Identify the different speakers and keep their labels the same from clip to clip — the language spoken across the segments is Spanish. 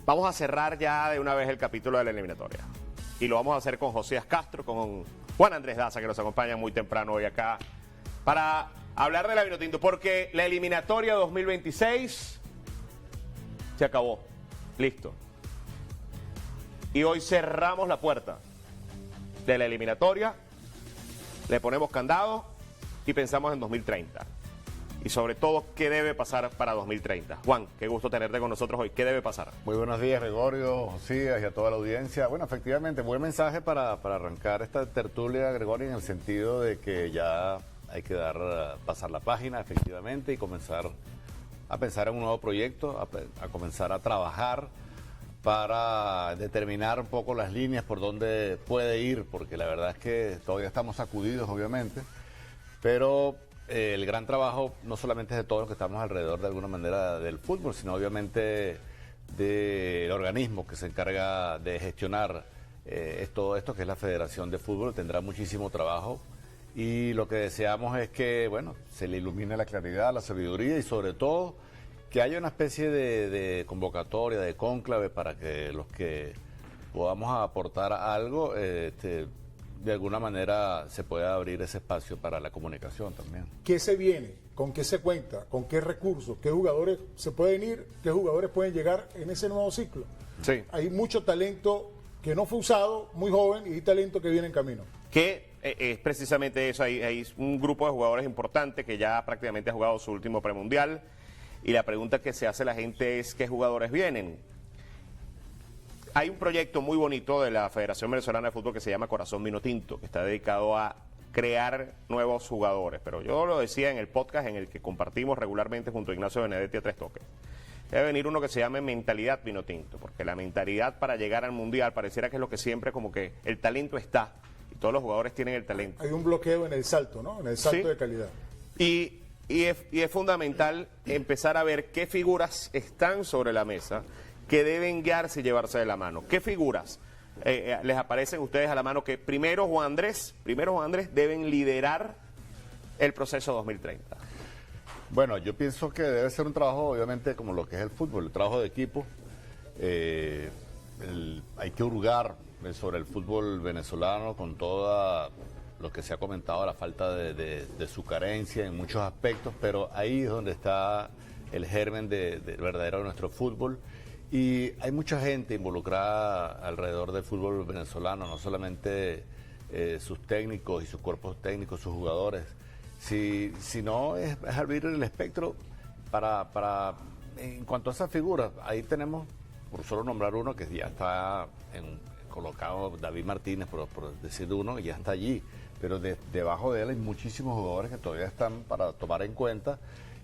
Speaker 1: Vamos a cerrar ya de una vez el capítulo de la eliminatoria. Y lo vamos a hacer con Josías Castro, con Juan Andrés Daza, que nos acompaña muy temprano hoy acá, para hablar de la Vinotinto, porque la eliminatoria 2026 se acabó. Listo. Y hoy cerramos la puerta de la eliminatoria, le ponemos candado y pensamos en 2030. Y sobre todo, ¿qué debe pasar para 2030? Juan, qué gusto tenerte con nosotros hoy. ¿Qué debe pasar?
Speaker 2: Muy buenos días, Gregorio, Josías y a toda la audiencia. Bueno, efectivamente, buen mensaje para arrancar esta tertulia, Gregorio, en el sentido de que ya hay que pasar la página, efectivamente, y comenzar a pensar en un nuevo proyecto, a comenzar a trabajar para determinar un poco las líneas por donde puede ir, porque la verdad es que todavía estamos sacudidos, obviamente, pero el gran trabajo no solamente es de todos los que estamos alrededor de alguna manera del fútbol, sino obviamente del organismo que se encarga de gestionar todo esto, que es la Federación de Fútbol. Tendrá muchísimo trabajo y lo que deseamos es que, bueno, se le ilumine la claridad, la sabiduría y sobre todo que haya una especie de convocatoria, de cónclave para que los que podamos aportar algo, de alguna manera se pueda abrir ese espacio para la comunicación también.
Speaker 3: ¿Qué se viene? ¿Con qué se cuenta? ¿Con qué recursos? ¿Qué jugadores se pueden ir? ¿Qué jugadores pueden llegar en ese nuevo ciclo?
Speaker 1: Sí.
Speaker 3: Hay mucho talento que no fue usado, muy joven, y hay talento que viene en camino.
Speaker 1: Que es precisamente eso. Hay un grupo de jugadores importante que ya prácticamente ha jugado su último premundial. Y la pregunta que se hace la gente es ¿qué jugadores vienen? Hay un proyecto muy bonito de la Federación Venezolana de Fútbol que se llama Corazón Vinotinto, que está dedicado a crear nuevos jugadores. Pero yo lo decía en el podcast en el que compartimos regularmente junto a Ignacio Benedetti a Tres Toques. Debe venir uno que se llame Mentalidad Vinotinto, porque la mentalidad para llegar al Mundial pareciera que es lo que siempre como que el talento está, y todos los jugadores tienen el talento.
Speaker 3: Hay un bloqueo en el salto, ¿no? En el salto
Speaker 1: Sí.
Speaker 3: de calidad.
Speaker 1: Y es fundamental empezar a ver qué figuras están sobre la mesa que deben guiarse y llevarse de la mano. ¿Qué figuras les aparecen a ustedes a la mano que primero Juan Andrés deben liderar el proceso 2030?
Speaker 2: Bueno, yo pienso que debe ser un trabajo, obviamente, como lo que es el fútbol, el trabajo de equipo. Hay que hurgar sobre el fútbol venezolano con toda lo que se ha comentado, la falta de su carencia en muchos aspectos, pero ahí es donde está el germen del verdadero de nuestro fútbol. Y hay mucha gente involucrada alrededor del fútbol venezolano, no solamente sus técnicos y sus cuerpos técnicos, sus jugadores, sino es abrir el espectro en cuanto a esas figuras. Ahí tenemos, por solo nombrar uno, que ya está colocado, David Martínez, por decir uno, que ya está allí, pero debajo de él hay muchísimos jugadores que todavía están para tomar en cuenta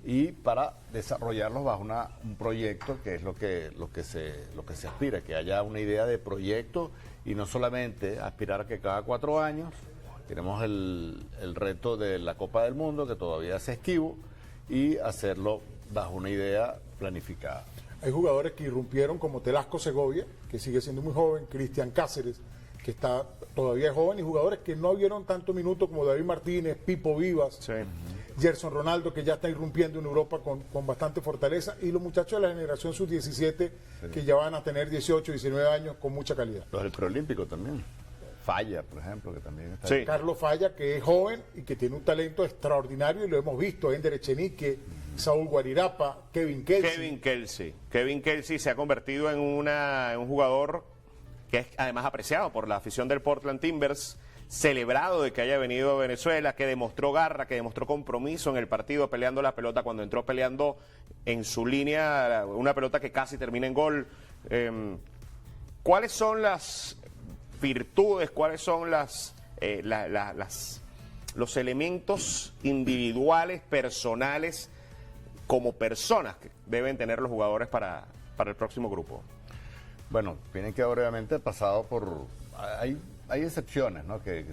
Speaker 2: y para desarrollarlos bajo un proyecto, que es lo que se aspira, que haya una idea de proyecto y no solamente aspirar a que cada 4 años tenemos el reto de la Copa del Mundo, que todavía es esquivo, y hacerlo bajo una idea planificada.
Speaker 3: Hay jugadores que irrumpieron como Telasco Segovia, que sigue siendo muy joven, Cristian Cáceres, que está todavía joven, y jugadores que no vieron tanto minuto como David Martínez, Pipo Vivas,
Speaker 1: Sí.
Speaker 3: Gerson Ronaldo, que ya está irrumpiendo en Europa con bastante fortaleza, y los muchachos de la generación sub-17, que ya van a tener 18, 19 años con mucha calidad.
Speaker 2: Los del preolímpico también. Falla, por ejemplo, que también está
Speaker 1: Sí.
Speaker 2: ahí.
Speaker 3: Carlos Falla, que es joven y que tiene un talento extraordinario, y lo hemos visto, Ender Echenique, Saúl Guarirapa, Kevin Kelsey.
Speaker 1: Kevin Kelsey se ha convertido en un jugador que es además apreciado por la afición del Portland Timbers, celebrado de que haya venido a Venezuela, que demostró garra, que demostró compromiso en el partido peleando la pelota cuando entró peleando en su línea, una pelota que casi termina en gol. ¿Cuáles son las virtudes, cuáles son los elementos individuales, personales, como personas que deben tener los jugadores para el próximo grupo?
Speaker 2: Bueno, tienen que obviamente pasado por... Hay excepciones, ¿no? que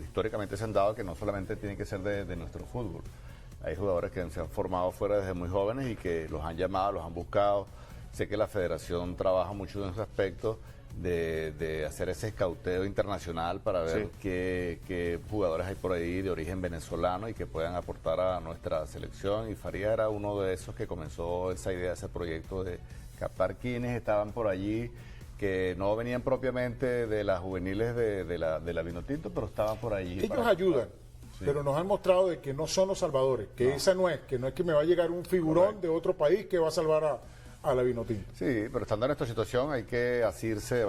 Speaker 2: históricamente se han dado, que no solamente tienen que ser de nuestro fútbol. Hay jugadores que se han formado fuera desde muy jóvenes y que los han llamado, los han buscado. Sé que la federación trabaja mucho en ese aspecto de hacer ese escauteo internacional para ver
Speaker 1: Sí.
Speaker 2: qué jugadores hay por ahí de origen venezolano y que puedan aportar a nuestra selección. Y Faría era uno de esos que comenzó esa idea, ese proyecto de captar quienes estaban por allí, que no venían propiamente de las juveniles de la Vinotinto, pero estaban por allí.
Speaker 3: Ellos ayudan, pero nos han mostrado de que no son los salvadores, que esa no es que me va a llegar un figurón de otro país que va a salvar a la Vinotinto.
Speaker 2: Sí, pero estando en esta situación hay que asirse,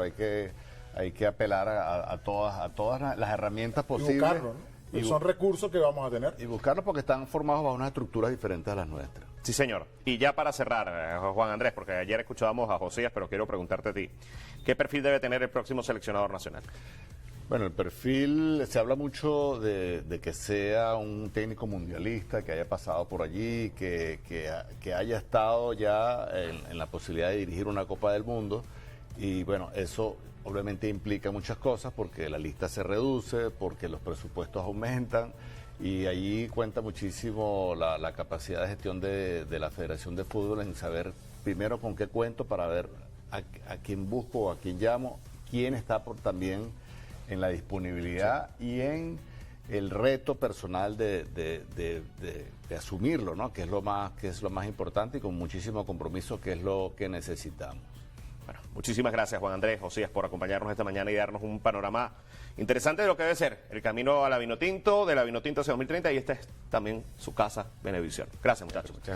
Speaker 2: hay que apelar a todas las herramientas posibles.
Speaker 3: Y buscarlo, ¿no? Son recursos que vamos a tener.
Speaker 2: Y buscarlos porque están formados bajo unas estructuras diferentes a las nuestras.
Speaker 1: Sí, señor. Y ya para cerrar, Juan Andrés, porque ayer escuchábamos a Josías, pero quiero preguntarte a ti, ¿qué perfil debe tener el próximo seleccionador nacional?
Speaker 2: Bueno, el perfil, se habla mucho de que sea un técnico mundialista, que haya pasado por allí, que haya estado ya en la posibilidad de dirigir una Copa del Mundo. Y bueno, eso obviamente implica muchas cosas porque la lista se reduce, porque los presupuestos aumentan y allí cuenta muchísimo la capacidad de gestión de la Federación de Fútbol en saber primero con qué cuento para ver a quién busco o a quién llamo, quién está también en la disponibilidad y en el reto personal de asumirlo, ¿no? Que es lo más importante y con muchísimo compromiso, que es lo que necesitamos.
Speaker 1: Bueno, muchísimas gracias, Juan Andrés, Josías, por acompañarnos esta mañana y darnos un panorama interesante de lo que debe ser el camino a la Vinotinto, de la Vinotinto hacia 2030, y esta es también su casa, Venevisión. Gracias, muchachos.